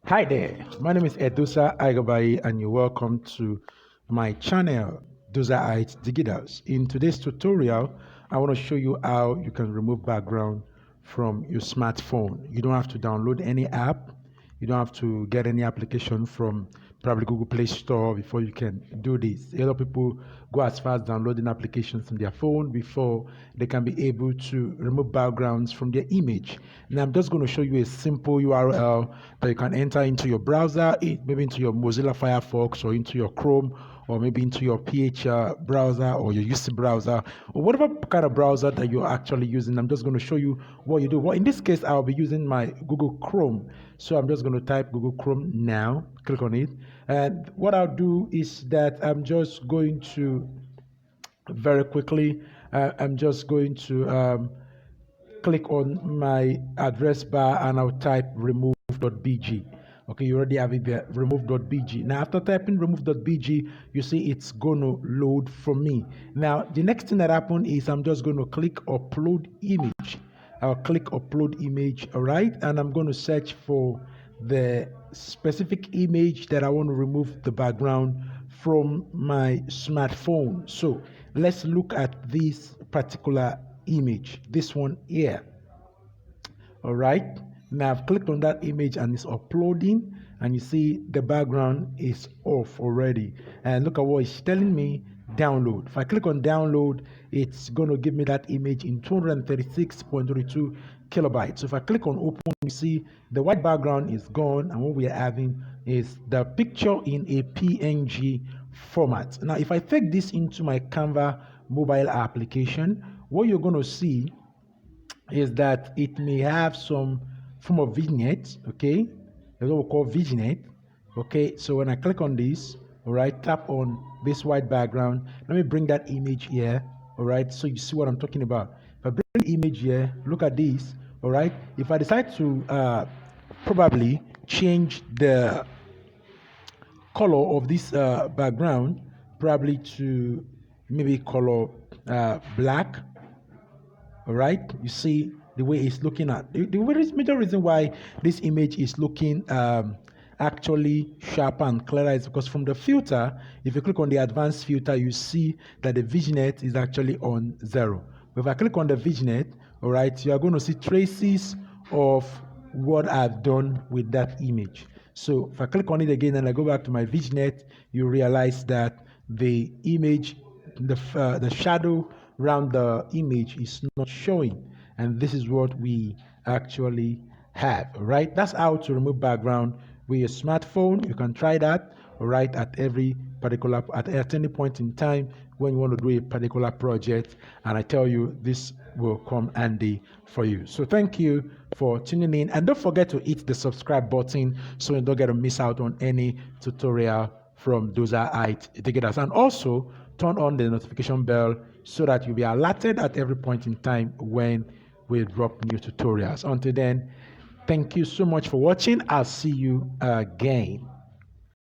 Hi there, my name is Edusa Aigabai and you're welcome to my channel, Dosaites Digitals. In today's tutorial, I want to show you how you can remove background from your smartphone. You don't have to download any app. You don't have to get any application from probably Google Play Store before you can do this. A lot of people go as far as downloading applications from their phone before they can be able to remove backgrounds from their image. Now I'm just going to show you a simple URL that you can enter into your browser, maybe into your Mozilla Firefox or into your Chrome or maybe into your PH browser or your UC browser or whatever kind of browser that you're actually using. I'm just going to show you what you do. Well, in this case, I'll be using my Google Chrome. So I'm just going to type Google Chrome now, click on it. And what I'll do is that I'm just going to very quickly, I'm just going to click on my address bar and I'll type remove.bg. Okay, you already have it there, remove.bg. Now, after typing remove.bg, you see it's going to load for me. Now, the next thing that happened is I'm just going to click upload image. I'll click upload image, all right? And I'm going to search for the specific image that I want to remove the background from my smartphone. So let's look at this particular image, this one here. All right, now I've clicked on that image and it's uploading, and you see the background is off already. And look at what it's telling me, download. If I click on download, it's going to give me that image in 236.32 kilobytes. So if I click on open, you see the white background is gone, and what we are having is the picture in a PNG format. Now if I take this into my Canva mobile application, what you're going to see is that it may have some form of vignette. Okay, that's what we call vignette. Okay, so when I click on this, all right, tap on this white background. Let me bring that image here. All right, so you see what I'm talking about. If I bring the image here, look at this. All right, if I decide to probably change the color of this background, probably to maybe color black. All right, you see the way it's looking at the major reason why this image is looking actually sharper and clearer is because from the filter, if you click on the advanced filter, you see that the vignette is actually on 0. But if I click on the vignette, all right, you are going to see traces of what I've done with that image. So if I click on it again and I go back to my vignette, you realize that the image, the shadow around the image is not showing, and this is what we actually have. Right, that's how to remove background with your smartphone. You can try that, all right, at any point in time when you want to do a particular project, and I tell you this will come handy for you. So thank you for tuning in, and don't forget to hit the subscribe button so you don't get to miss out on any tutorial from Dosaites Digitals, and also turn on the notification bell so that you'll be alerted at every point in time when we drop new tutorials. Until then, thank you so much for watching. I'll see you again.